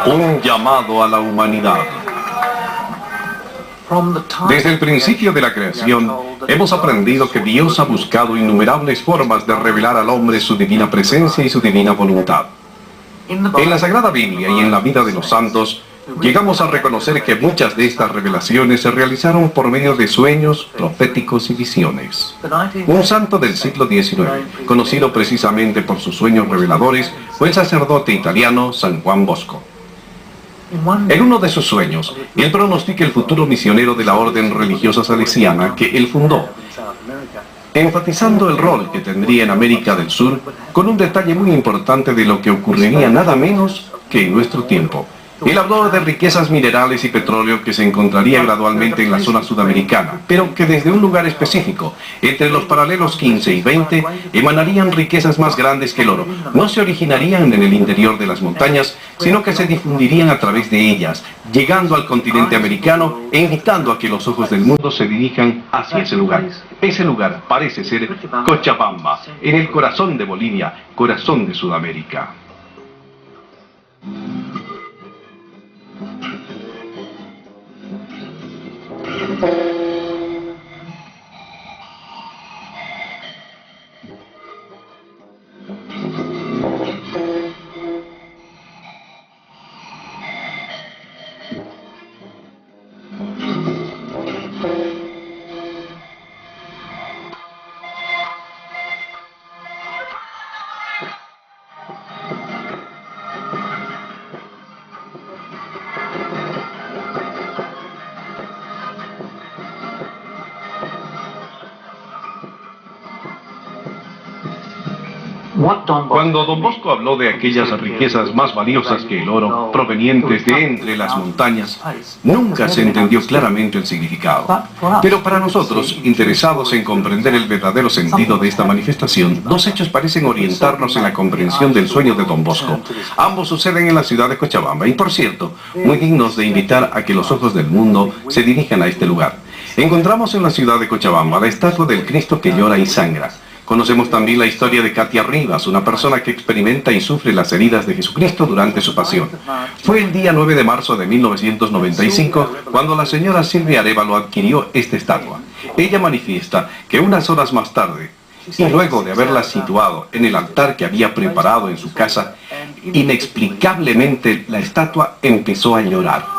Un llamado a la humanidad. Desde el principio de la creación, hemos aprendido que Dios ha buscado innumerables formas de revelar al hombre su divina presencia y su divina voluntad. En la Sagrada Biblia y en la vida de los santos, llegamos a reconocer que muchas de estas revelaciones se realizaron por medio de sueños, proféticos y visiones. Un santo del siglo XIX, conocido precisamente por sus sueños reveladores, fue el sacerdote italiano San Juan Bosco. En uno de sus sueños, él pronostica el futuro misionero de la orden religiosa salesiana que él fundó, enfatizando el rol que tendría en América del Sur, con un detalle muy importante de lo que ocurriría nada menos que en nuestro tiempo. Él habló de riquezas minerales y petróleo que se encontraría gradualmente en la zona sudamericana, pero que desde un lugar específico, entre los paralelos 15 y 20, emanarían riquezas más grandes que el oro. No se originarían en el interior de las montañas, sino que se difundirían a través de ellas, llegando al continente americano e invitando a que los ojos del mundo se dirijan hacia ese lugar. Ese lugar parece ser Cochabamba, en el corazón de Bolivia, corazón de Sudamérica. Cuando Don Bosco habló de aquellas riquezas más valiosas que el oro, provenientes de entre las montañas, nunca se entendió claramente el significado. Pero para nosotros, interesados en comprender el verdadero sentido de esta manifestación, dos hechos parecen orientarnos en la comprensión del sueño de Don Bosco. Ambos suceden en la ciudad de Cochabamba y, por cierto, muy dignos de invitar a que los ojos del mundo se dirijan a este lugar. Encontramos en la ciudad de Cochabamba la estatua del Cristo que llora y sangra. Conocemos también la historia de Katia Rivas, una persona que experimenta y sufre las heridas de Jesucristo durante su pasión. Fue el día 9 de marzo de 1995 cuando la señora Silvia Arévalo adquirió esta estatua. Ella manifiesta que unas horas más tarde, y luego de haberla situado en el altar que había preparado en su casa, inexplicablemente la estatua empezó a llorar.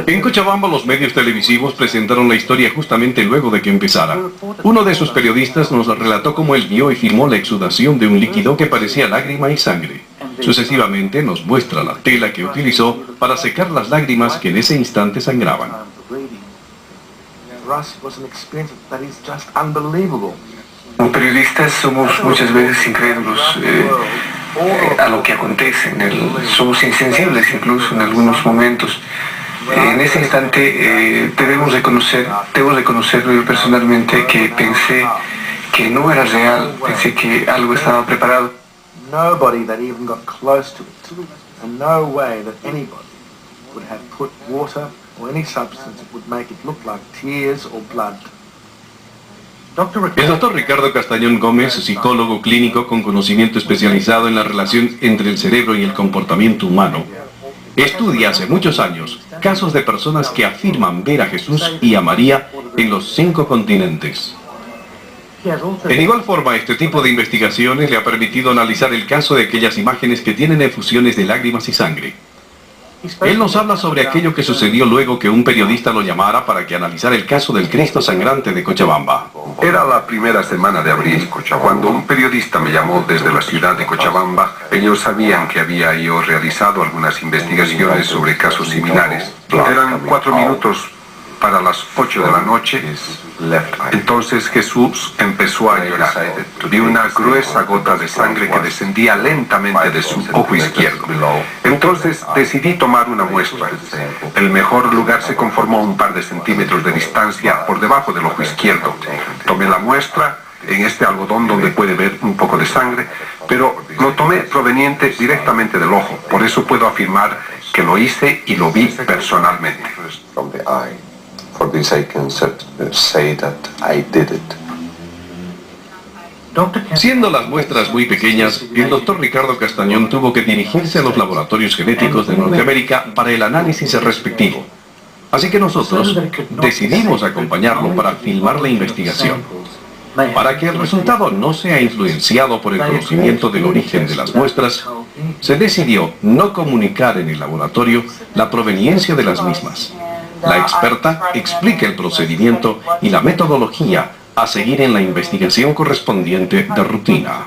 En Cochabamba los medios televisivos presentaron la historia justamente luego de que empezara. Uno de sus periodistas nos relató cómo él vio y filmó la exudación de un líquido que parecía lágrima y sangre. Sucesivamente nos muestra la tela que utilizó para secar las lágrimas que en ese instante sangraban. Como periodistas somos muchas veces incrédulos a lo que acontece, somos insensibles incluso en algunos momentos. En ese instante debo reconocer yo personalmente que pensé que no era real, pensé que algo estaba preparado. Nobody that even got close to it, and no way that anybody would have put water or any substance that would make it look like tears or blood. El doctor Ricardo Castañón Gómez, psicólogo clínico con conocimiento especializado en la relación entre el cerebro y el comportamiento humano, estudia hace muchos años casos de personas que afirman ver a Jesús y a María en los 5 continentes. En igual forma, este tipo de investigaciones le ha permitido analizar el caso de aquellas imágenes que tienen efusiones de lágrimas y sangre. Él nos habla sobre aquello que sucedió luego que un periodista lo llamara para que analizara el caso del Cristo sangrante de Cochabamba. Era la primera semana de abril, cuando un periodista me llamó desde la ciudad de Cochabamba. Ellos sabían que había yo realizado algunas investigaciones sobre casos similares. Eran 4 minutos para las 8 de la noche, entonces Jesús empezó a llorar. Vi una gruesa gota de sangre que descendía lentamente de su ojo izquierdo. Entonces decidí tomar una muestra. El mejor lugar se conformó a un par de centímetros de distancia por debajo del ojo izquierdo. Tomé la muestra en este algodón donde puede ver un poco de sangre, pero lo tomé proveniente directamente del ojo. Por eso puedo afirmar que lo hice y lo vi personalmente. For this I can say that I did it. Siendo las muestras muy pequeñas, el doctor Ricardo Castañón tuvo que dirigirse a los laboratorios genéticos de Norteamérica para el análisis respectivo. Así que nosotros decidimos acompañarlo para filmar la investigación. Para que el resultado no sea influenciado por el conocimiento del origen de las muestras, se decidió no comunicar en el laboratorio la proveniencia de las mismas. La experta explica el procedimiento y la metodología a seguir en la investigación correspondiente de rutina.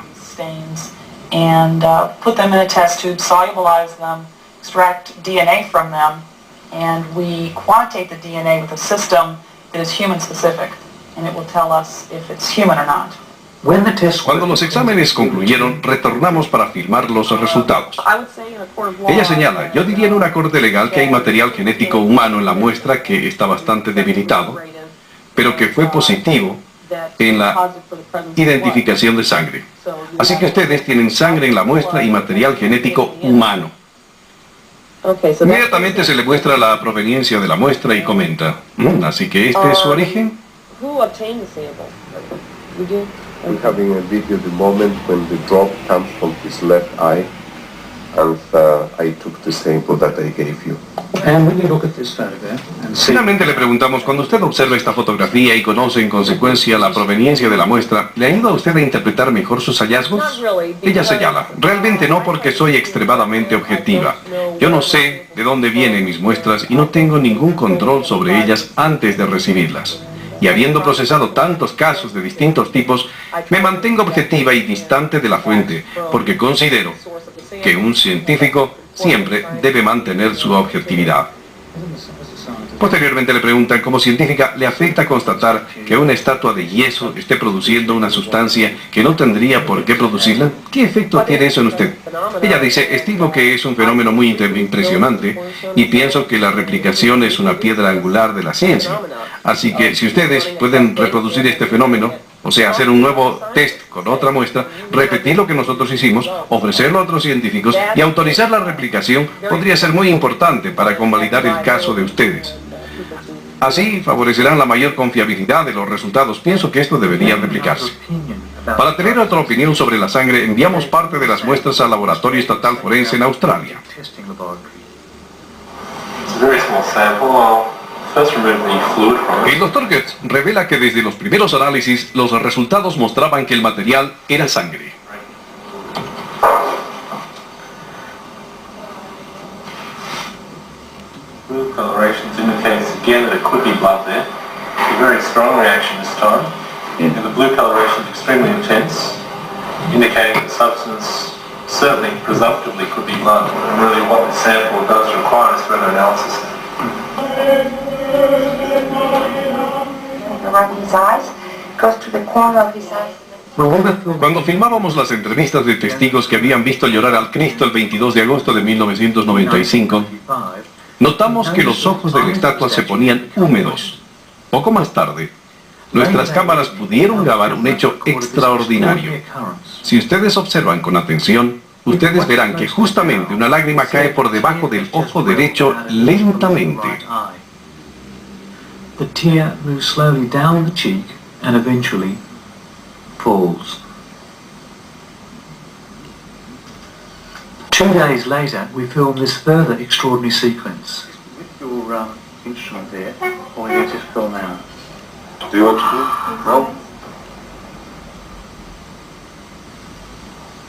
And put them in a test tube, solubilize them, extract DNA from them, and we quantitate the DNA with a system that is human specific, and it will tell us if it's human or not. Cuando los exámenes concluyeron, retornamos para firmar los resultados. Ella señala, yo diría en una corte legal que hay material genético humano en la muestra que está bastante debilitado, pero que fue positivo en la identificación de sangre. Así que ustedes tienen sangre en la muestra y material genético humano. Inmediatamente se le muestra la proveniencia de la muestra y comenta, así que este es su origen. We're having a video the moment when the drop comes from his left eye, and I took the sample that I gave you. Finalmente le preguntamos, cuando usted observa esta fotografía y conoce en consecuencia la proveniencia de la muestra, ¿le ayuda a usted a interpretar mejor sus hallazgos? Ella señala, realmente no, porque soy extremadamente objetiva. Yo no sé de dónde vienen mis muestras y no tengo ningún control sobre ellas antes de recibirlas. Y habiendo procesado tantos casos de distintos tipos, me mantengo objetiva y distante de la fuente, porque considero que un científico siempre debe mantener su objetividad. Posteriormente le preguntan, como científica, ¿le afecta constatar que una estatua de yeso esté produciendo una sustancia que no tendría por qué producirla? ¿Qué efecto tiene eso en usted? Ella dice, estimo que es un fenómeno muy impresionante y pienso que la replicación es una piedra angular de la ciencia. Así que si ustedes pueden reproducir este fenómeno, o sea, hacer un nuevo test con otra muestra, repetir lo que nosotros hicimos, ofrecerlo a otros científicos y autorizar la replicación, podría ser muy importante para convalidar el caso de ustedes. Así favorecerán la mayor confiabilidad de los resultados. Pienso que esto debería replicarse. Para tener otra opinión sobre la sangre, enviamos parte de las muestras al Laboratorio Estatal Forense en Australia. El Dr. Goetz revela que desde los primeros análisis, los resultados mostraban que el material era sangre. Blue colorations indicates again that it could be blood there. A very strong reaction this time. And the blue coloration is extremely intense, indicating that the substance certainly presumptively could be blood. And really what the sample does require is further analysis. Cuando filmábamos las entrevistas de testigos que habían visto llorar al Cristo el 22 de agosto de 1995, notamos que los ojos de la estatua se ponían húmedos. Poco más tarde, nuestras cámaras pudieron grabar un hecho extraordinario. Si ustedes observan con atención, ustedes verán que justamente una lágrima cae por debajo del ojo derecho lentamente. The tear moves slowly down the cheek and eventually falls. 2 days later, we filmed this further extraordinary sequence. With your instrument there, or you just film now? Do you want to do? No.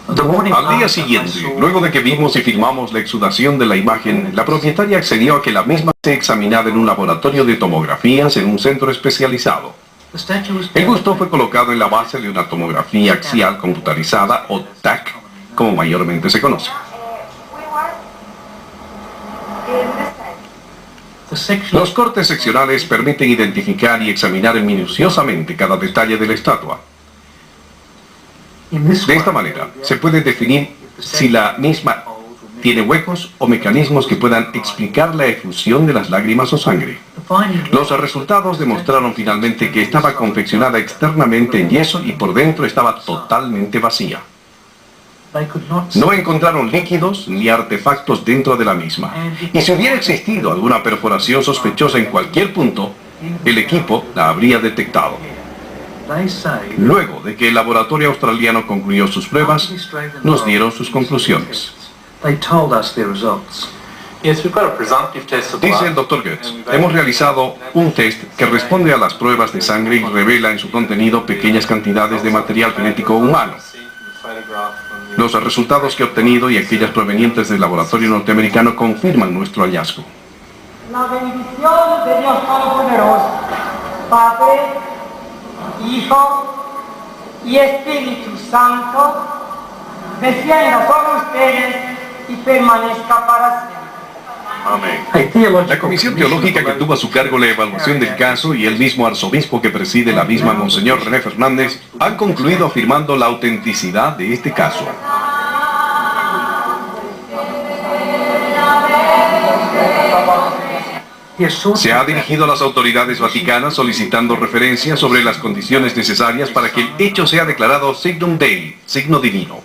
Al día siguiente, luego de que vimos y filmamos la exudación de la imagen, la propietaria accedió a que la misma sea examinada en un laboratorio de tomografías en un centro especializado. El busto fue colocado en la base de una tomografía axial computarizada, o TAC, como mayormente se conoce. Los cortes seccionales permiten identificar y examinar minuciosamente cada detalle de la estatua. De esta manera, se puede definir si la misma tiene huecos o mecanismos que puedan explicar la efusión de las lágrimas o sangre. Los resultados demostraron finalmente que estaba confeccionada externamente en yeso y por dentro estaba totalmente vacía. No encontraron líquidos ni artefactos dentro de la misma. Y si hubiera existido alguna perforación sospechosa en cualquier punto, el equipo la habría detectado. Luego de que el laboratorio australiano concluyó sus pruebas, nos dieron sus conclusiones. Dice el Dr. Goetz, hemos realizado un test que responde a las pruebas de sangre y revela en su contenido pequeñas cantidades de material genético humano. Los resultados que he obtenido y aquellas provenientes del laboratorio norteamericano confirman nuestro hallazgo. La bendición de Dios Todopoderoso, Padre, Hijo y Espíritu Santo, descienda sobre ustedes y permanezca para siempre. Amén. La comisión teológica que tuvo a su cargo la evaluación del caso y el mismo arzobispo que preside la misma, Monseñor René Fernández, han concluido afirmando la autenticidad de este caso. Se ha dirigido a las autoridades vaticanas solicitando referencias sobre las condiciones necesarias para que el hecho sea declarado signum Dei, signo divino.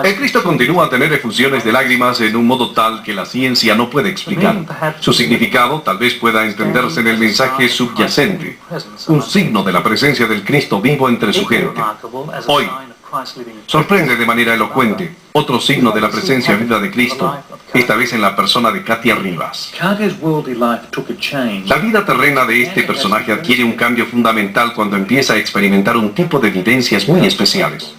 El Cristo continúa a tener efusiones de lágrimas en un modo tal que la ciencia no puede explicar. Su significado tal vez pueda entenderse en el mensaje subyacente, un signo de la presencia del Cristo vivo entre su gente. Hoy, sorprende de manera elocuente otro signo de la presencia viva de Cristo, esta vez en la persona de Katia Rivas. La vida terrena de este personaje adquiere un cambio fundamental cuando empieza a experimentar un tipo de vivencias muy especiales.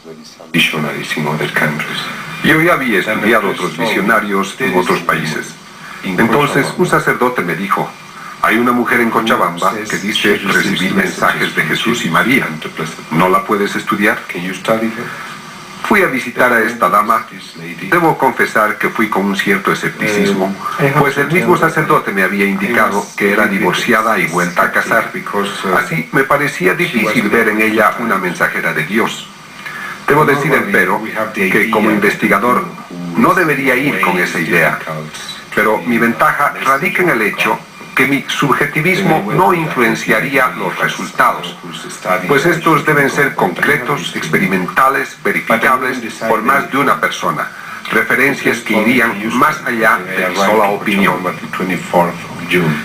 Yo ya había estudiado otros visionarios en otros países. Entonces un sacerdote me dijo, hay una mujer en Cochabamba que dice recibir mensajes de Jesús y María. ¿No la puedes estudiar? Fui a visitar a esta dama. Debo confesar que fui con un cierto escepticismo, pues el mismo sacerdote me había indicado que era divorciada y vuelta a casar. Así me parecía difícil ver en ella una mensajera de Dios. Debo decir, empero, que como investigador no debería ir con esa idea, pero mi ventaja radica en el hecho que mi subjetivismo no influenciaría los resultados, pues estos deben ser concretos, experimentales, verificables por más de una persona, referencias que irían más allá de mi sola opinión.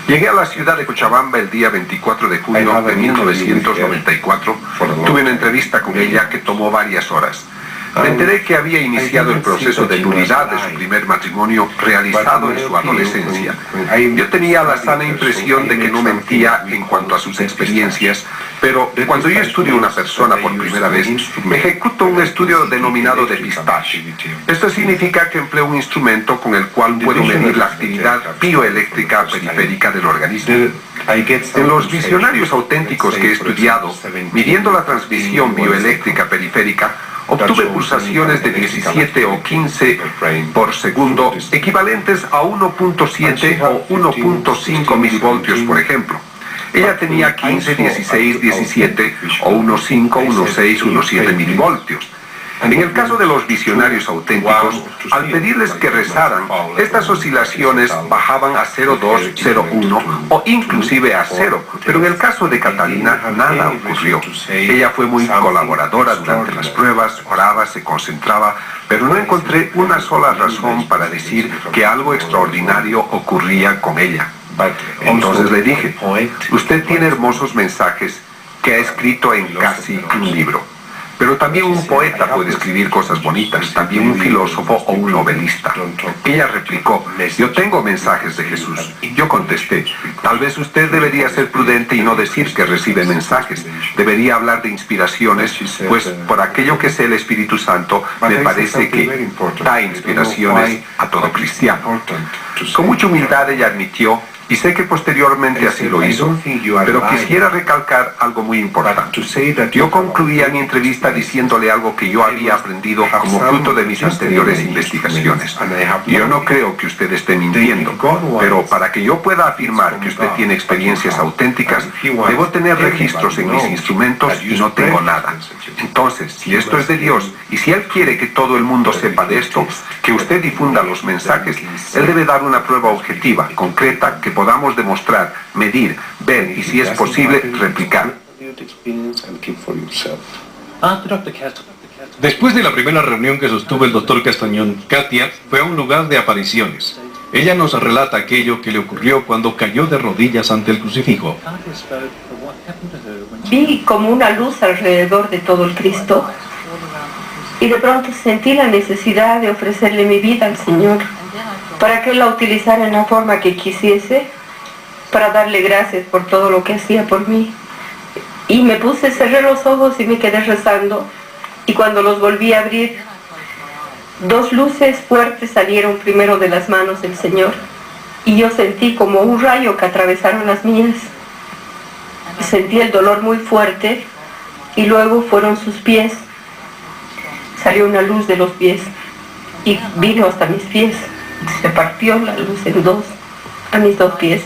Llegué a la ciudad de Cochabamba el día 24 de junio de 1994. Tuve una entrevista con ella que tomó varias horas. Me enteré que había iniciado el proceso de nulidad de su primer matrimonio realizado en su adolescencia. Yo tenía la sana impresión de que no mentía en cuanto a sus experiencias, pero cuando yo estudio a una persona por primera vez, ejecuto un estudio denominado depistaje. Esto significa que empleo un instrumento con el cual puedo medir la actividad bioeléctrica periférica del organismo. En los visionarios auténticos que he estudiado, midiendo la transmisión bioeléctrica periférica, obtuve pulsaciones de 17 o 15 por segundo, equivalentes a 1.7 o 1.5 milivoltios, por ejemplo. Ella tenía 15, 16, 17 o 1.5, 1.6, 1.7 milivoltios. En el caso de los visionarios auténticos, al pedirles que rezaran, estas oscilaciones bajaban a 0.2, 0.1 o inclusive a 0, pero en el caso de Catalina nada ocurrió. Ella fue muy colaboradora durante las pruebas, oraba, se concentraba, pero no encontré una sola razón para decir que algo extraordinario ocurría con ella. Entonces le dije, usted tiene hermosos mensajes que ha escrito en casi un libro. Pero también un poeta puede escribir cosas bonitas, también un filósofo o un novelista. Ella replicó, yo tengo mensajes de Jesús. Yo contesté, tal vez usted debería ser prudente y no decir que recibe mensajes. Debería hablar de inspiraciones, pues por aquello que sé el Espíritu Santo, me parece que da inspiraciones a todo cristiano. Con mucha humildad ella admitió Y sé que posteriormente así lo hizo, pero quisiera recalcar algo muy importante. Yo concluía mi entrevista diciéndole algo que yo había aprendido como fruto de mis anteriores investigaciones. Yo no creo que usted esté mintiendo, pero para que yo pueda afirmar que usted tiene experiencias auténticas, debo tener registros en mis instrumentos y no tengo nada. Entonces, si esto es de Dios, y si Él quiere que todo el mundo sepa de esto, que usted difunda los mensajes, Él debe dar una prueba objetiva, concreta, que podamos demostrar, medir, ver y, si es posible, replicar. Después de la primera reunión que sostuvo el doctor Castañón, Katia fue a un lugar de apariciones. Ella nos relata aquello que le ocurrió cuando cayó de rodillas ante el crucifijo. Vi como una luz alrededor de todo el Cristo y de pronto sentí la necesidad de ofrecerle mi vida al Señor para que Él la utilizara en la forma que quisiese, para darle gracias por todo lo que hacía por mí. Y me puse, cerré los ojos y me quedé rezando, y cuando los volví a abrir, dos luces fuertes salieron primero de las manos del Señor, y yo sentí como un rayo que atravesaron las mías. Sentí el dolor muy fuerte, y luego fueron sus pies. Salió una luz de los pies, y vino hasta mis pies. Se partió la luz en dos, a mis dos pies.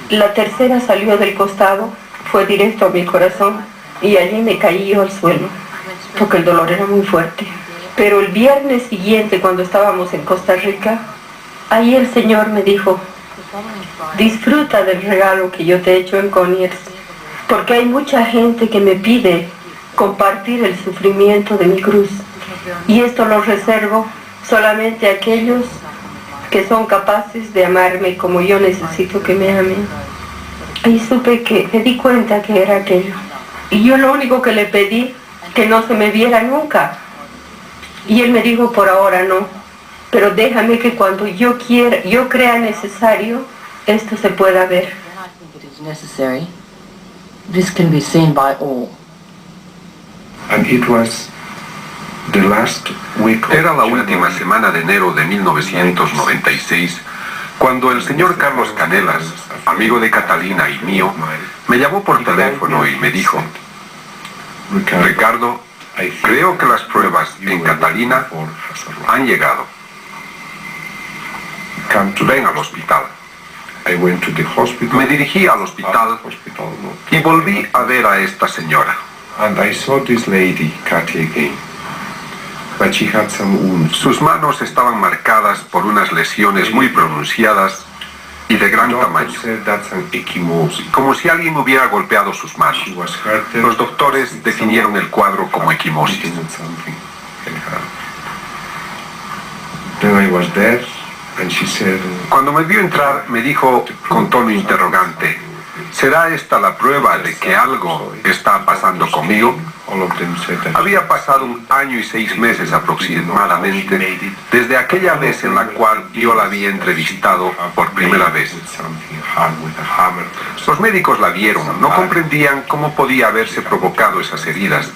La tercera salió del costado, fue directo a mi corazón, y allí me caí yo al suelo, porque el dolor era muy fuerte. Pero el viernes siguiente, cuando estábamos en Costa Rica, ahí el Señor me dijo: disfruta del regalo que yo te he hecho en Conyers, porque hay mucha gente que me pide compartir el sufrimiento de mi cruz, y esto lo reservo solamente a aquellos que son capaces de amarme como yo necesito que me amen. Y supe que, me di cuenta que era aquello. Y yo lo único que le pedí, que no se me viera nunca. Y Él me dijo: por ahora no, pero déjame que cuando yo crea necesario, esto se pueda ver. Era la última semana de enero de 1996, cuando el señor Carlos Canelas, amigo de Catalina y mío, me llamó por teléfono y me dijo: Ricardo, creo que las pruebas en Catalina han llegado. Ven al hospital. Me dirigí al hospital y volví a ver a esta señora. Sus manos estaban marcadas por unas lesiones muy pronunciadas y de gran tamaño, como si alguien hubiera golpeado sus manos. Los doctores definieron el cuadro como equimosis. Cuando me vio entrar, me dijo con tono interrogante: ¿será esta la prueba de que algo está pasando conmigo? Había pasado 1 año y 6 meses aproximadamente desde aquella vez en la cual yo la había entrevistado por primera vez. Los médicos la vieron, no comprendían cómo podía haberse provocado esas heridas,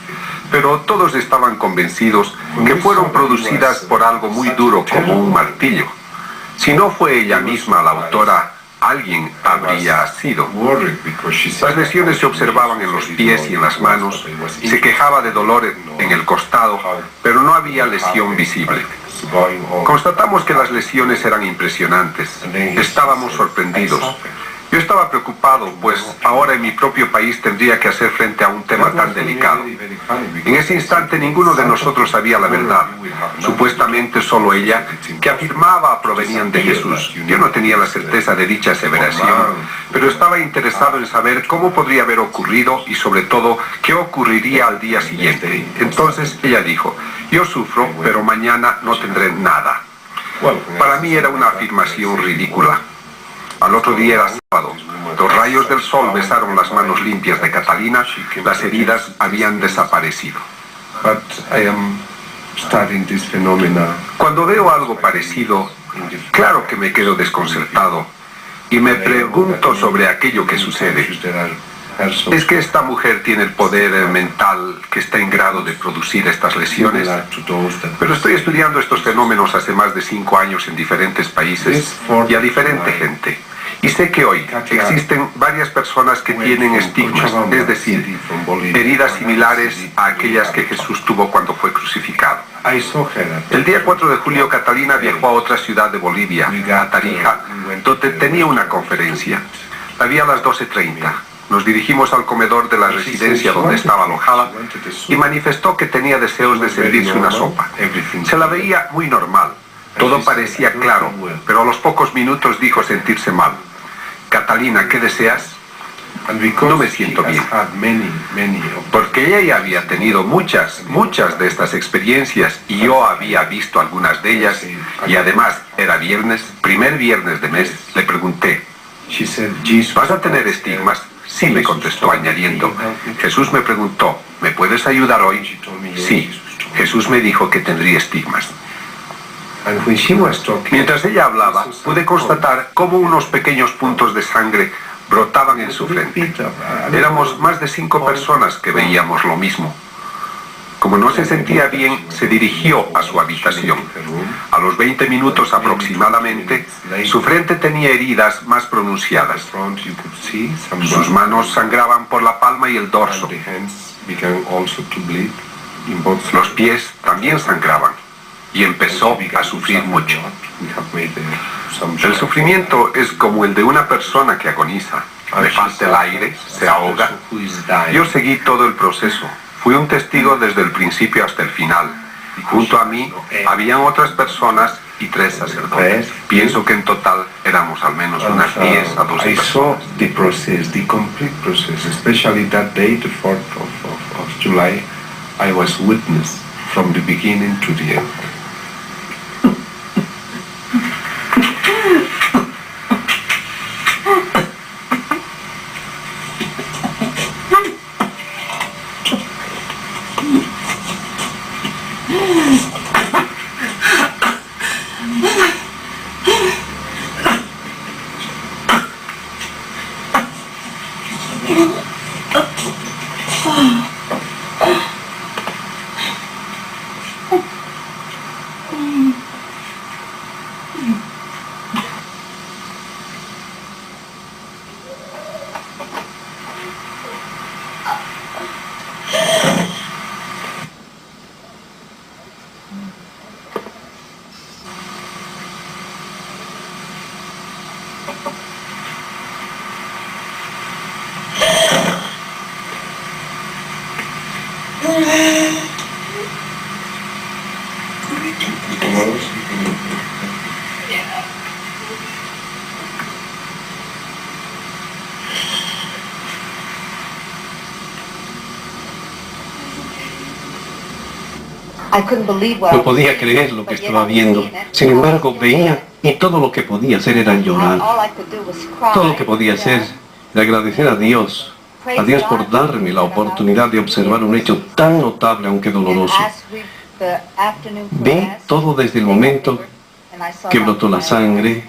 pero todos estaban convencidos que fueron producidas por algo muy duro como un martillo. Si no fue ella misma la autora, alguien habría sido. Las lesiones se observaban en los pies y en las manos. Se quejaba de dolor en el costado, pero no había lesión visible. Constatamos que las lesiones eran impresionantes. Estábamos sorprendidos. Yo estaba preocupado, pues ahora en mi propio país tendría que hacer frente a un tema tan delicado. En ese instante ninguno de nosotros sabía la verdad. Supuestamente solo ella, que afirmaba provenían de Jesús. Yo no tenía la certeza de dicha aseveración, pero estaba interesado en saber cómo podría haber ocurrido y sobre todo qué ocurriría al día siguiente. Entonces ella dijo: yo sufro, pero mañana no tendré nada. Para mí era una afirmación ridícula. Al otro día era sábado. Los rayos del sol besaron las manos limpias de Catalina. Las heridas habían desaparecido. Cuando veo algo parecido, claro que me quedo desconcertado y me pregunto sobre aquello que sucede. ¿Es que esta mujer tiene el poder mental que está en grado de producir estas lesiones? Pero estoy estudiando estos fenómenos hace más de 5 años en diferentes países y a diferente gente. Y sé que hoy existen varias personas que tienen estigmas, es decir, heridas similares a aquellas que Jesús tuvo cuando fue crucificado. El día 4 de julio, Catalina viajó a otra ciudad de Bolivia, a Tarija, donde tenía una conferencia. La vi a las 12:30. Nos dirigimos al comedor de la residencia donde estaba alojada y manifestó que tenía deseos de servirse una sopa. Se la veía muy normal. Todo parecía claro, pero a los pocos minutos dijo sentirse mal. Catalina, ¿qué deseas? No me siento bien. Porque ella ya había tenido muchas de estas experiencias y yo había visto algunas de ellas y además era viernes, primer viernes de mes. Le pregunté, ¿vas a tener estigmas? Sí, me contestó añadiendo. Jesús me preguntó, ¿me puedes ayudar hoy? Sí, Jesús me dijo que tendría estigmas. Mientras ella hablaba, pude constatar cómo unos pequeños puntos de sangre brotaban en su frente. Éramos más de 5 personas que veíamos lo mismo. Como no se sentía bien, se dirigió a su habitación. A los 20 minutos aproximadamente, su frente tenía heridas más pronunciadas. Sus manos sangraban por la palma y el dorso. Los pies también sangraban. Y empezó a sufrir mucho. El sufrimiento es como el de una persona que agoniza. Le falta el aire, se ahoga. Yo seguí todo el proceso. Fui un testigo desde el principio hasta el final. Junto a mí habían otras personas y 3 sacerdotes. Pienso que en total éramos al menos unas 10 a 12 personas. The complete process, especially that day, the 4th of July, I was witness from the beginning to the end. No podía creer lo que estaba viendo. Sin embargo, veía y todo lo que podía hacer era llorar. Todo lo que podía hacer era agradecer a Dios por darme la oportunidad de observar un hecho tan notable, aunque doloroso. Vi todo desde el momento que brotó la sangre.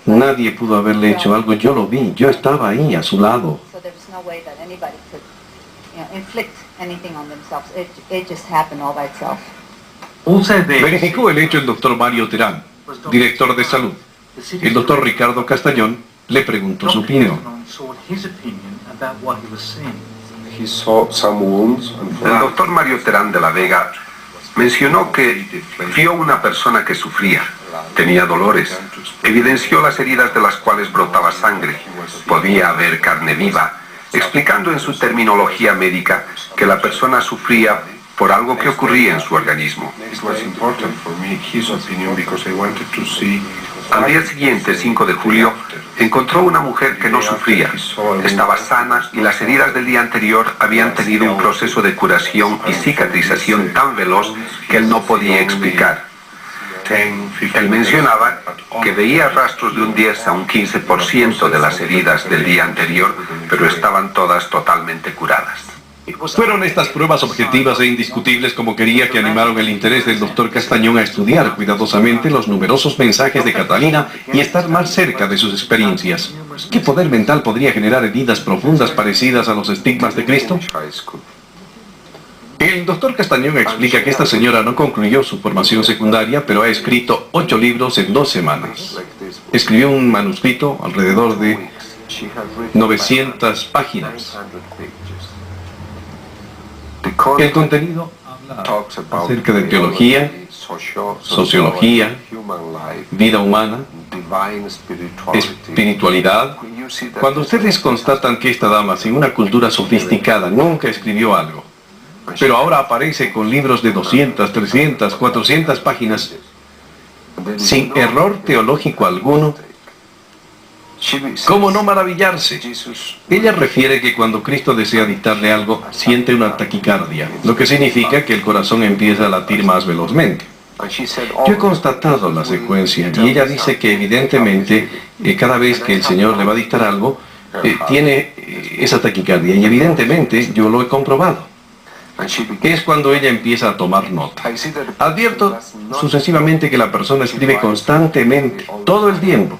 Nadie pudo haberle hecho algo. Yo lo vi. Yo estaba ahí, a su lado. Verificó el hecho el doctor Mario Terán, director de salud. El doctor Ricardo Castañón le preguntó su opinión. El doctor Mario Terán de la Vega mencionó que vio una persona que sufría, tenía dolores, evidenció las heridas de las cuales brotaba sangre, podía haber carne viva, explicando en su terminología médica que la persona sufría por algo que ocurría en su organismo. Al día siguiente, 5 de julio, encontró una mujer que no sufría, estaba sana y las heridas del día anterior habían tenido un proceso de curación y cicatrización tan veloz que él no podía explicar. Él mencionaba que veía rastros de un 10 a un 15% de las heridas del día anterior, pero estaban todas totalmente curadas. Fueron estas pruebas objetivas e indiscutibles como quería que animaron el interés del doctor Castañón a estudiar cuidadosamente los numerosos mensajes de Catalina y estar más cerca de sus experiencias. ¿Qué poder mental podría generar heridas profundas parecidas a los estigmas de Cristo? El doctor Castañón explica que esta señora no concluyó su formación secundaria, pero ha escrito 8 libros en 2 semanas. escribió un manuscrito alrededor de 900 páginas. El contenido habla acerca de teología, sociología, vida humana, espiritualidad. Cuando ustedes constatan que esta dama, sin una cultura sofisticada, nunca escribió algo, pero ahora aparece con libros de 200, 300, 400 páginas, sin error teológico alguno, ¿cómo no maravillarse? Ella refiere que cuando Cristo desea dictarle algo, siente una taquicardia, lo que significa que el corazón empieza a latir más velozmente. Yo he constatado la secuencia y ella dice que evidentemente cada vez que el Señor le va a dictar algo, tiene esa taquicardia y evidentemente yo lo he comprobado. Es cuando ella empieza a tomar nota. Advierto sucesivamente que la persona escribe constantemente, todo el tiempo.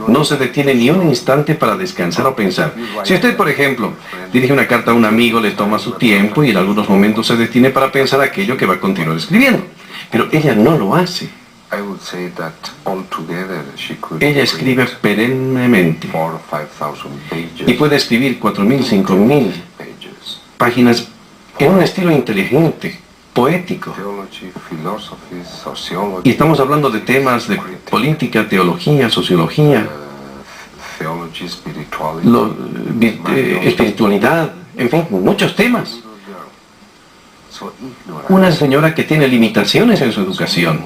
No se detiene ni un instante para descansar o pensar. Si usted, por ejemplo, dirige una carta a un amigo, le toma su tiempo y en algunos momentos se detiene para pensar aquello que va a continuar escribiendo. Pero ella no lo hace. Ella escribe perennemente y puede escribir 4.000, 5.000 páginas en un estilo inteligente, poético. Y estamos hablando de temas de política, teología, sociología, espiritualidad, en fin, muchos temas. Una señora que tiene limitaciones en su educación.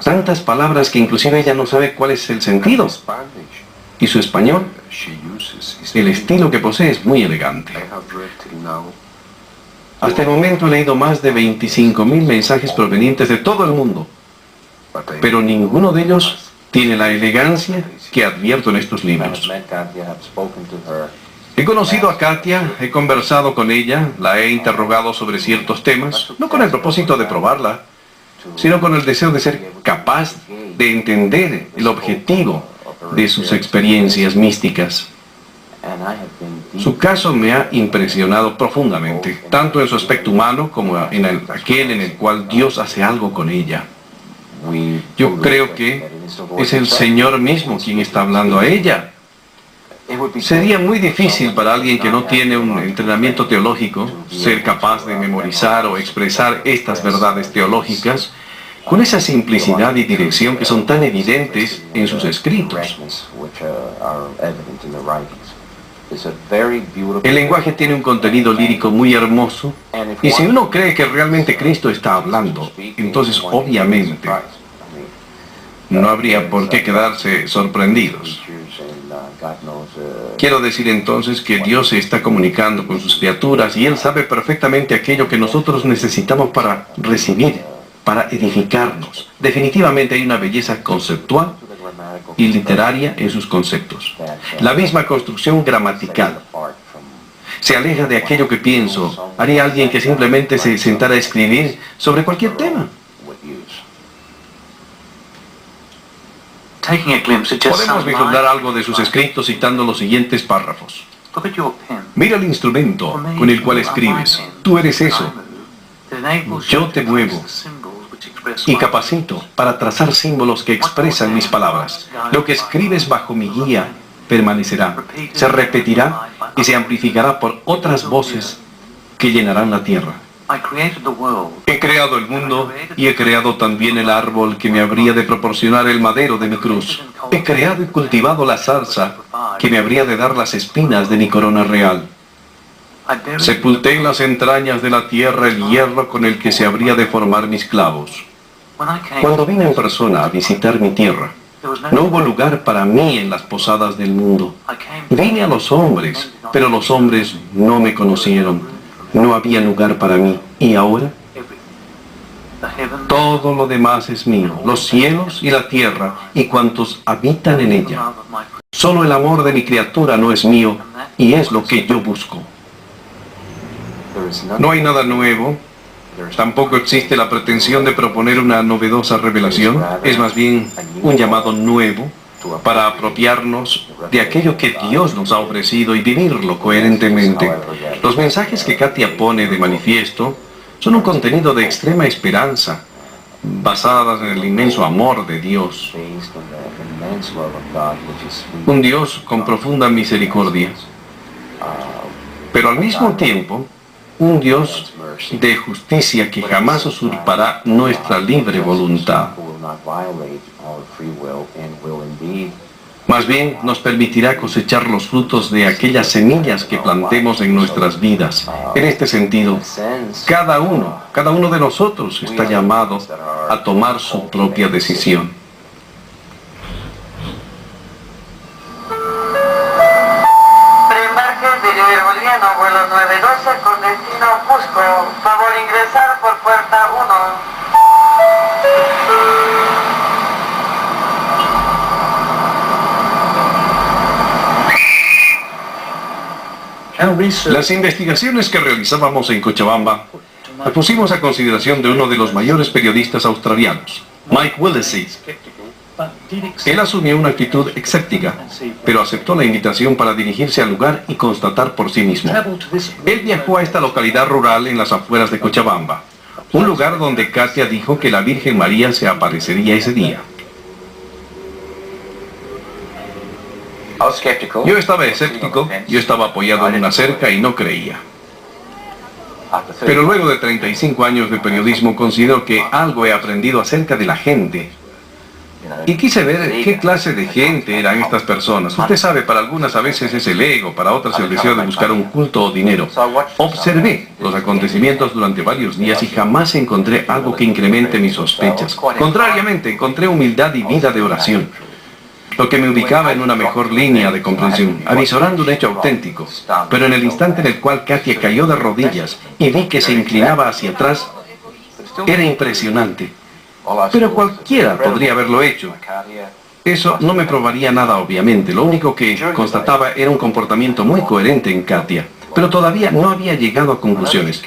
Tantas palabras que inclusive ella no sabe cuál es el sentido. Y su español, el estilo que posee es muy elegante. Hasta el momento he leído más de 25.000 mensajes provenientes de todo el mundo, pero ninguno de ellos tiene la elegancia que advierto en estos libros. He conocido a Katia, he conversado con ella, la he interrogado sobre ciertos temas, no con el propósito de probarla, sino con el deseo de ser capaz de entender el objetivo de sus experiencias místicas. Su caso me ha impresionado profundamente, tanto en su aspecto humano como en aquel en el cual Dios hace algo con ella. Yo creo que es el Señor mismo quien está hablando a ella. Sería muy difícil para alguien que no tiene un entrenamiento teológico ser capaz de memorizar o expresar estas verdades teológicas con esa simplicidad y dirección que son tan evidentes en sus escritos. El lenguaje tiene un contenido lírico muy hermoso, y si uno cree que realmente Cristo está hablando, entonces obviamente no habría por qué quedarse sorprendidos. Quiero decir entonces que Dios se está comunicando con sus criaturas y Él sabe perfectamente aquello que nosotros necesitamos para recibir, para edificarnos. Definitivamente hay una belleza conceptual y literaria en sus conceptos. La misma construcción gramatical se aleja de aquello que pienso. Haría alguien que simplemente se sentara a escribir sobre cualquier tema. Podemos vislumbrar algo de sus escritos citando los siguientes párrafos. Mira el instrumento con el cual escribes. Tú eres eso. Yo te muevo y capacito para trazar símbolos que expresan mis palabras. Lo que escribes bajo mi guía permanecerá, se repetirá y se amplificará por otras voces que llenarán la tierra. He creado el mundo y he creado también el árbol que me habría de proporcionar el madero de mi cruz. He creado y cultivado la zarza que me habría de dar las espinas de mi corona real. Sepulté en las entrañas de la tierra el hierro con el que se habría de formar mis clavos. Cuando vine en persona a visitar mi tierra, no hubo lugar para mí en las posadas del mundo. Vine a los hombres, pero los hombres no me conocieron. No había lugar para mí. ¿Y ahora? Todo lo demás es mío, los cielos y la tierra y cuantos habitan en ella. Solo el amor de mi criatura no es mío y es lo que yo busco. No hay nada nuevo. Tampoco existe la pretensión de proponer una novedosa revelación. Es más bien un llamado nuevo para apropiarnos de aquello que Dios nos ha ofrecido y vivirlo coherentemente. Los mensajes que Katia pone de manifiesto son un contenido de extrema esperanza, basadas en el inmenso amor de Dios. Un Dios con profunda misericordia, pero al mismo tiempo, un Dios de justicia que jamás usurpará nuestra libre voluntad. Más bien nos permitirá cosechar los frutos de aquellas semillas que plantemos en nuestras vidas. En este sentido, cada uno de nosotros está llamado a tomar su propia decisión. Preembarque de Boliviano, vuelo 912 con destino Cusco. Favor ingresar por puerta 1. Las investigaciones que realizábamos en Cochabamba las pusimos a consideración de uno de los mayores periodistas australianos, Mike Willesee. Él asumió una actitud escéptica, pero aceptó la invitación para dirigirse al lugar y constatar por sí mismo. Él viajó a esta localidad rural en las afueras de Cochabamba, un lugar donde Katia dijo que la Virgen María se aparecería ese día. Yo estaba escéptico, yo estaba apoyado en una cerca y no creía. Pero luego de 35 años de periodismo considero que algo he aprendido acerca de la gente. Y quise ver qué clase de gente eran estas personas. Usted sabe, para algunas a veces es el ego, para otras el deseo de buscar un culto o dinero. Observé los acontecimientos durante varios días y jamás encontré algo que incremente mis sospechas. Contrariamente, encontré humildad y vida de oración, lo que me ubicaba en una mejor línea de comprensión, avisorando un hecho auténtico. Pero en el instante en el cual Katia cayó de rodillas y vi que se inclinaba hacia atrás, era impresionante. Pero cualquiera podría haberlo hecho. Eso no me probaría nada, obviamente. Lo único que constataba era un comportamiento muy coherente en Katia. Pero todavía no había llegado a conclusiones.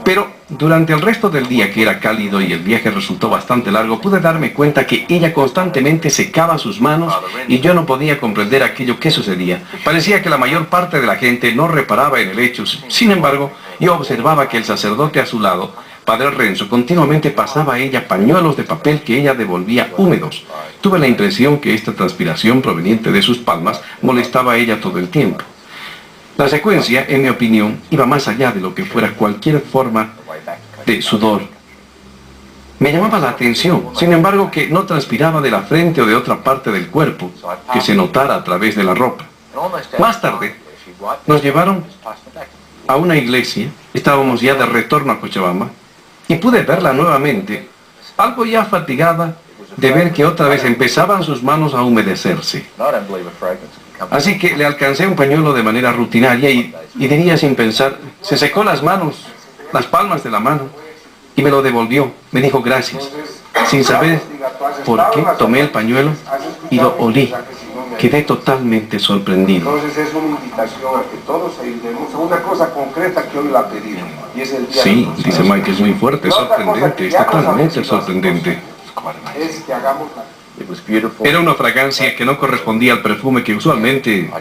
Pero durante el resto del día, que era cálido y el viaje resultó bastante largo, pude darme cuenta que ella constantemente secaba sus manos y yo no podía comprender aquello que sucedía. Parecía que la mayor parte de la gente no reparaba en el hecho. Sin embargo, yo observaba que el sacerdote a su lado, Padre Renzo, continuamente pasaba a ella pañuelos de papel que ella devolvía húmedos. Tuve la impresión que esta transpiración proveniente de sus palmas molestaba a ella todo el tiempo. La secuencia, en mi opinión, iba más allá de lo que fuera cualquier forma de sudor. Me llamaba la atención, sin embargo, que no transpiraba de la frente o de otra parte del cuerpo, que se notara a través de la ropa. Más tarde, nos llevaron a una iglesia, estábamos ya de retorno a Cochabamba, y pude verla nuevamente, algo ya fatigada de ver que otra vez empezaban sus manos a humedecerse. Así que le alcancé un pañuelo de manera rutinaria y diría sin pensar, se secó las manos, las palmas de la mano, y me lo devolvió. Me dijo gracias. Sin saber por qué, tomé el pañuelo y lo olí. Quedé totalmente sorprendido. Entonces es una invitación a que todos ayudemos a una cosa concreta que hoy la pedimos. Y es el día sí, dice Mike, es muy fuerte, sorprendente, es totalmente sorprendente. Es que hagamos Era una fragancia que no correspondía al perfume que usualmente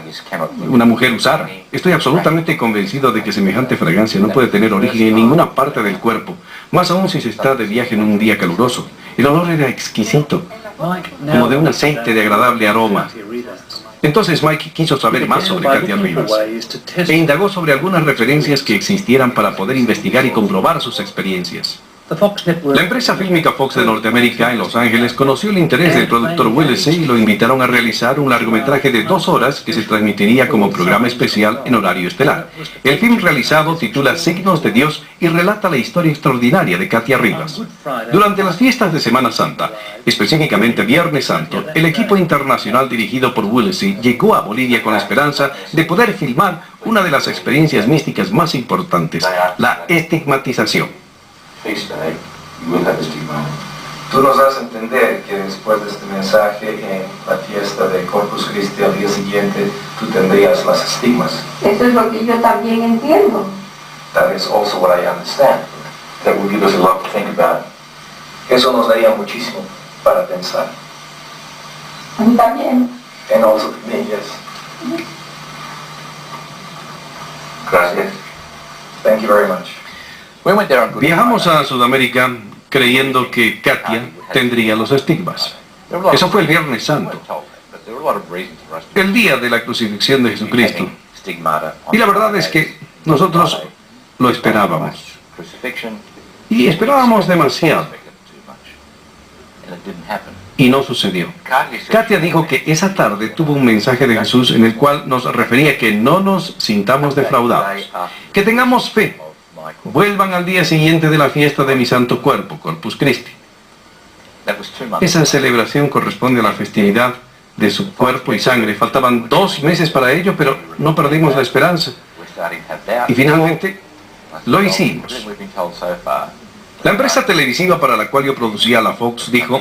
una mujer usara. Estoy absolutamente convencido de que semejante fragancia no puede tener origen en ninguna parte del cuerpo, más aún si se está de viaje en un día caluroso. El olor era exquisito, como de un aceite de agradable aroma. Entonces Mike quiso saber más sobre Katia Rivas e indagó sobre algunas referencias que existieran para poder investigar y comprobar sus experiencias. La empresa fílmica Fox de Norteamérica en Los Ángeles conoció el interés del productor Willesee y lo invitaron a realizar un largometraje de 2 horas que se transmitiría como programa especial en horario estelar. El film realizado titula Signos de Dios y relata la historia extraordinaria de Katia Rivas. Durante las fiestas de Semana Santa, específicamente Viernes Santo, el equipo internacional dirigido por Willesee llegó a Bolivia con la esperanza de poder filmar una de las experiencias místicas más importantes, la estigmatización. Tú nos das a entender que después de este mensaje en la fiesta de Corpus Christi al día siguiente tú tendrías las estigmas. Eso es lo que yo también entiendo. That is also what I understand. That will give us a lot to think about. Eso nos daría muchísimo para pensar. A mí también. And also to me, yes. Gracias. Thank you very much. Viajamos a Sudamérica creyendo que Katia tendría los estigmas. Eso fue el Viernes Santo. el día de la crucifixión de Jesucristo. Y la verdad es que nosotros lo esperábamos. Y esperábamos demasiado. Y no sucedió. Katia dijo que esa tarde tuvo un mensaje de Jesús en el cual nos refería que no nos sintamos defraudados, que tengamos fe. Vuelvan al día siguiente de la fiesta de mi santo cuerpo, Corpus Christi. Esa celebración corresponde a la festividad de su cuerpo y sangre. Faltaban 2 meses para ello, pero no perdimos la esperanza. Y finalmente lo hicimos. La empresa televisiva para la cual yo producía, la Fox, dijo,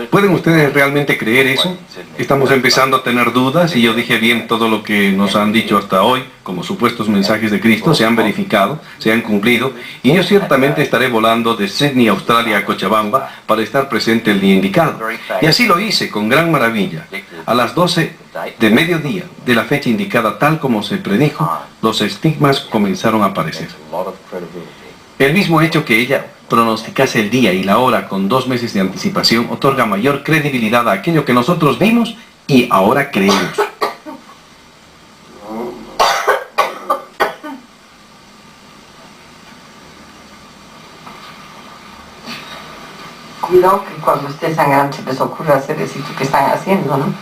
¿pueden ustedes realmente creer eso? Estamos empezando a tener dudas y yo dije, bien, todo lo que nos han dicho hasta hoy, como supuestos mensajes de Cristo, se han verificado, se han cumplido, y yo ciertamente estaré volando de Sydney, Australia, a Cochabamba para estar presente el día indicado. Y así lo hice, con gran maravilla. A las 12 de mediodía de la fecha indicada, tal como se predijo, los estigmas comenzaron a aparecer. El mismo hecho que ella pronosticase el día y la hora con 2 meses de anticipación otorga mayor credibilidad a aquello que nosotros vimos y ahora creemos. Cuidado que cuando esté sangrando se les ocurra hacer el sitio que están haciendo, ¿no?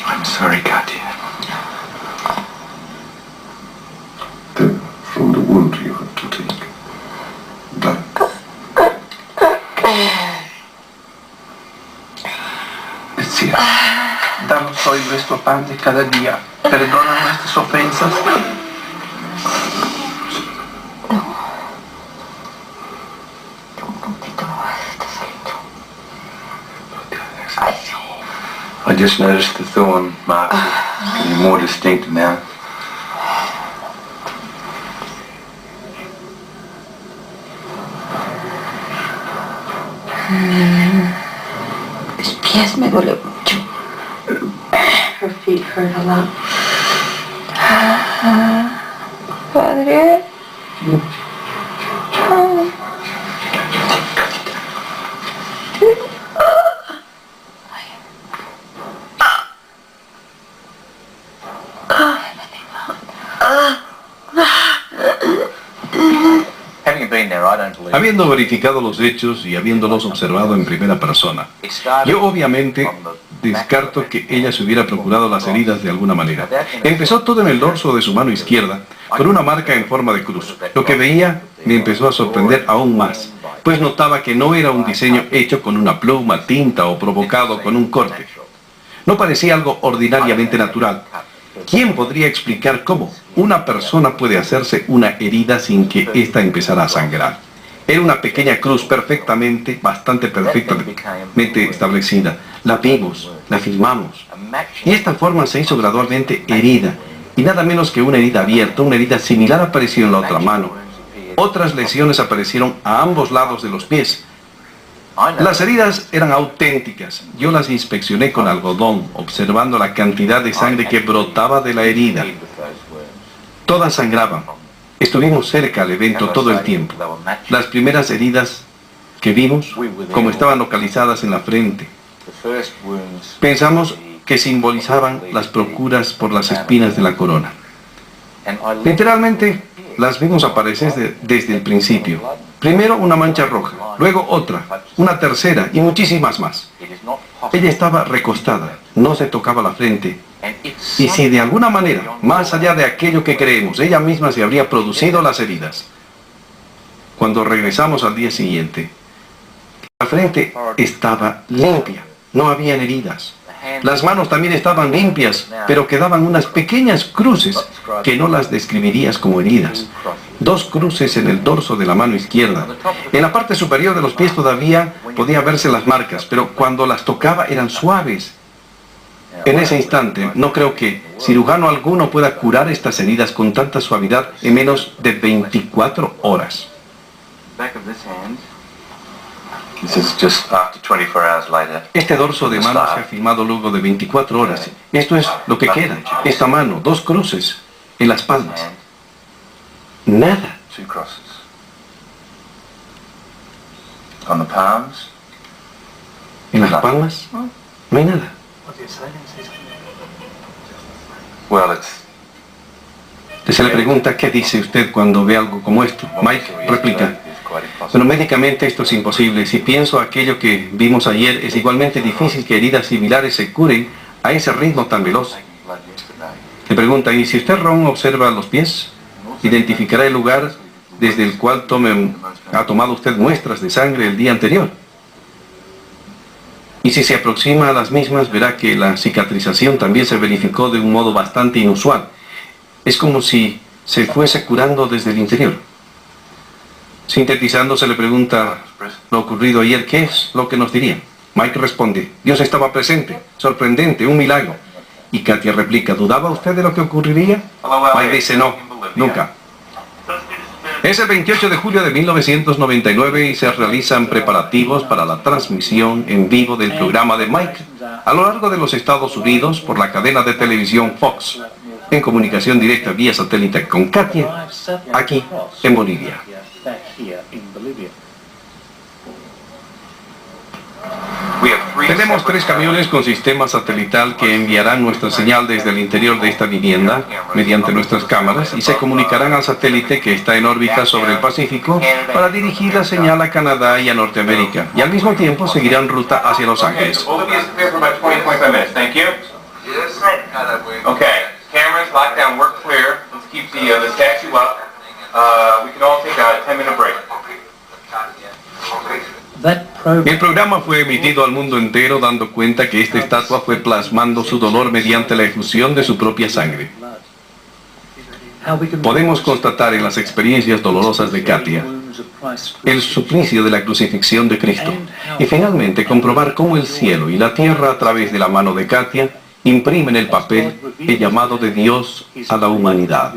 I'm sorry, Katia. From the wound you have to take blood. Decía, danos hoy nuestro pan de cada día. Perdona nuestras ofensas. I just noticed the thorn marks getting more distinct now. Los pies me duele mucho. Her feet hurt a lot. Padre. Habiendo verificado los hechos y habiéndolos observado en primera persona, yo obviamente descarto que ella se hubiera procurado las heridas de alguna manera. Empezó todo en el dorso de su mano izquierda, con una marca en forma de cruz. Lo que veía me empezó a sorprender aún más, pues notaba que no era un diseño hecho con una pluma, tinta o provocado con un corte. No parecía algo ordinariamente natural. ¿Quién podría explicar cómo una persona puede hacerse una herida sin que ésta empezara a sangrar? Era una pequeña cruz bastante perfectamente establecida. La vimos, la filmamos. Y esta forma se hizo gradualmente herida. Y nada menos que una herida abierta, una herida similar apareció en la otra mano. Otras lesiones aparecieron a ambos lados de los pies. Las heridas eran auténticas. Yo las inspeccioné con algodón, observando la cantidad de sangre que brotaba de la herida. Todas sangraban. Estuvimos cerca al evento todo el tiempo. Las primeras heridas que vimos, como estaban localizadas en la frente, pensamos que simbolizaban las procuras por las espinas de la corona. Literalmente, las vimos aparecer desde el principio. Primero una mancha roja, luego otra, una tercera y muchísimas más. Ella estaba recostada, no se tocaba la frente. Y si de alguna manera, más allá de aquello que creemos, ella misma se habría producido las heridas. Cuando regresamos al día siguiente, la frente estaba limpia, no habían heridas. Las manos también estaban limpias, pero quedaban unas pequeñas cruces que no las describirías como heridas. 2 cruces en el dorso de la mano izquierda. En la parte superior de los pies todavía podía verse las marcas, pero cuando las tocaba eran suaves. En ese instante, no creo que cirujano alguno pueda curar estas heridas con tanta suavidad en menos de 24 horas. Este dorso de mano se ha filmado luego de 24 horas. Esto es lo que queda. Esta mano, 2 cruces en las palmas. Nada. En las palmas no hay nada. Se le pregunta qué dice usted cuando ve algo como esto. Mike replica: bueno, médicamente esto es imposible. Si pienso aquello que vimos ayer, es igualmente difícil que heridas similares se curen a ese ritmo tan veloz. Le pregunta: ¿y si usted, Ron, observa los pies? ¿Identificará el lugar desde el cual ha tomado usted muestras de sangre el día anterior? Y si se aproxima a las mismas, verá que la cicatrización también se verificó de un modo bastante inusual. Es como si se fuese curando desde el interior. Sintetizando, se le pregunta lo ocurrido ayer, ¿qué es lo que nos diría? Mike responde: Dios estaba presente, sorprendente, un milagro. Y Katia replica: ¿dudaba usted de lo que ocurriría? Mike dice: no, nunca. Es el 28 de julio de 1999 y se realizan preparativos para la transmisión en vivo del programa de Mike a lo largo de los Estados Unidos por la cadena de televisión Fox, en comunicación directa vía satélite con Katia, aquí en Bolivia. Tenemos 3 camiones con sistema satelital que enviarán nuestra señal desde el interior de esta vivienda mediante nuestras cámaras y se comunicarán al satélite que está en órbita sobre el Pacífico para dirigir la señal a Canadá y a Norteamérica, y al mismo tiempo seguirán ruta hacia Los Ángeles. Cameras, lockdown, work clear. Let's keep the statue up. We can all take a 10-minute break. El programa fue emitido al mundo entero, dando cuenta que esta estatua fue plasmando su dolor mediante la efusión de su propia sangre. Podemos constatar en las experiencias dolorosas de Katia el suplicio de la crucifixión de Cristo, y finalmente comprobar cómo el cielo y la tierra, a través de la mano de Katia, imprimen el papel, el llamado de Dios a la humanidad.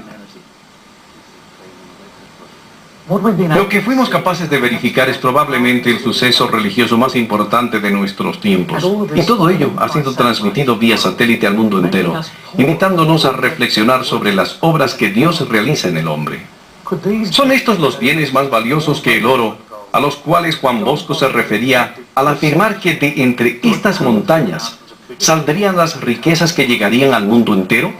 Lo que fuimos capaces de verificar es probablemente el suceso religioso más importante de nuestros tiempos. Y todo ello ha sido transmitido vía satélite al mundo entero, invitándonos a reflexionar sobre las obras que Dios realiza en el hombre. ¿Son estos los bienes más valiosos que el oro, a los cuales Juan Bosco se refería al afirmar que de entre estas montañas saldrían las riquezas que llegarían al mundo entero?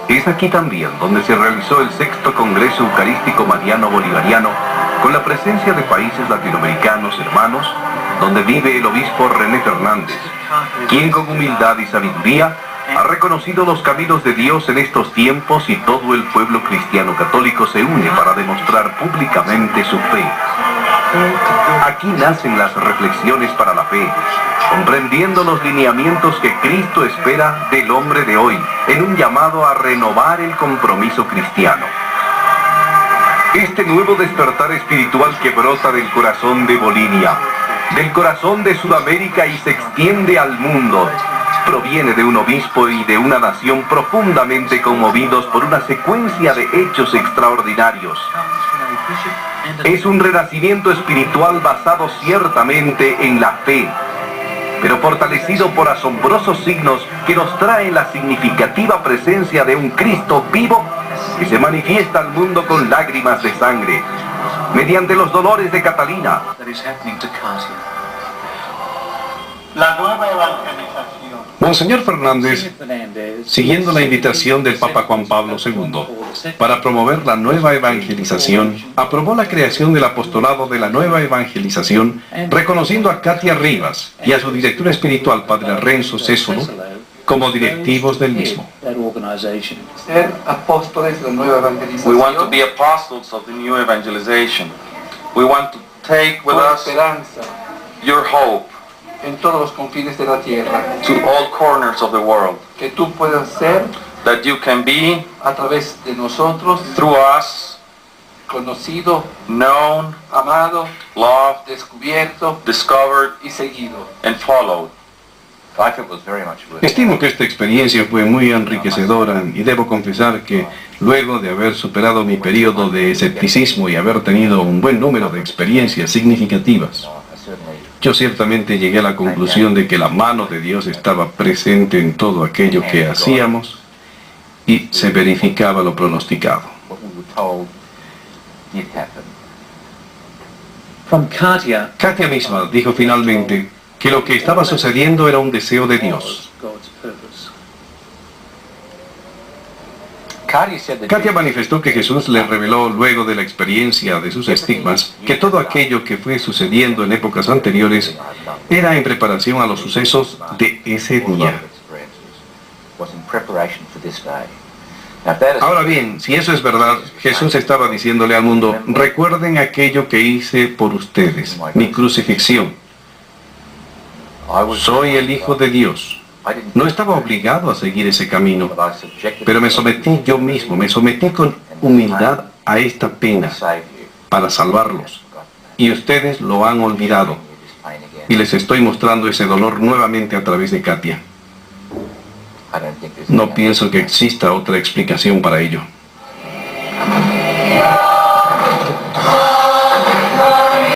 Es aquí también donde se realizó el 6º Congreso Eucarístico Mariano Bolivariano, con la presencia de países latinoamericanos hermanos, donde vive el obispo René Fernández, quien con humildad y sabiduría ha reconocido los caminos de Dios en estos tiempos, y todo el pueblo cristiano católico se une para demostrar públicamente su fe. Aquí nacen las reflexiones para la fe, comprendiendo los lineamientos que Cristo espera del hombre de hoy, en un llamado a renovar el compromiso cristiano. Este nuevo despertar espiritual que brota del corazón de Bolivia, del corazón de Sudamérica y se extiende al mundo, proviene de un obispo y de una nación profundamente conmovidos por una secuencia de hechos extraordinarios. Es un renacimiento espiritual basado ciertamente en la fe, pero fortalecido por asombrosos signos que nos traen la significativa presencia de un Cristo vivo que se manifiesta al mundo con lágrimas de sangre, mediante los dolores de Catalina. La nueva evangelización. Monseñor Fernández, siguiendo la invitación del Papa Juan Pablo II para promover la nueva evangelización, aprobó la creación del apostolado de la nueva evangelización, reconociendo a Katia Rivas y a su director espiritual, Padre Renzo Césolo, como directivos del mismo. Ser apóstoles de la nueva evangelización. We want to be apostles of the new evangelization. We want to take with us your hope en todos los confines de la tierra. To all corners of the world. Que tú puedas ser, that you can be, a través de nosotros, through us, conocido, known, amado, loved, descubierto, discovered, y seguido, and followed. Estimo que esta experiencia fue muy enriquecedora y debo confesar que luego de haber superado mi periodo de escepticismo y haber tenido un buen número de experiencias significativas, yo ciertamente llegué a la conclusión de que la mano de Dios estaba presente en todo aquello que hacíamos y se verificaba lo pronosticado. Katia misma dijo finalmente que lo que estaba sucediendo era un deseo de Dios. Katia manifestó que Jesús le reveló luego de la experiencia de sus estigmas que todo aquello que fue sucediendo en épocas anteriores era en preparación a los sucesos de ese día. Ahora bien, si eso es verdad, Jesús estaba diciéndole al mundo, recuerden aquello que hice por ustedes, mi crucifixión. Soy el Hijo de Dios. No estaba obligado a seguir ese camino, pero me sometí yo mismo, me sometí con humildad a esta pena para salvarlos. Y ustedes lo han olvidado. Y les estoy mostrando ese dolor nuevamente a través de Katia. No pienso que exista otra explicación para ello.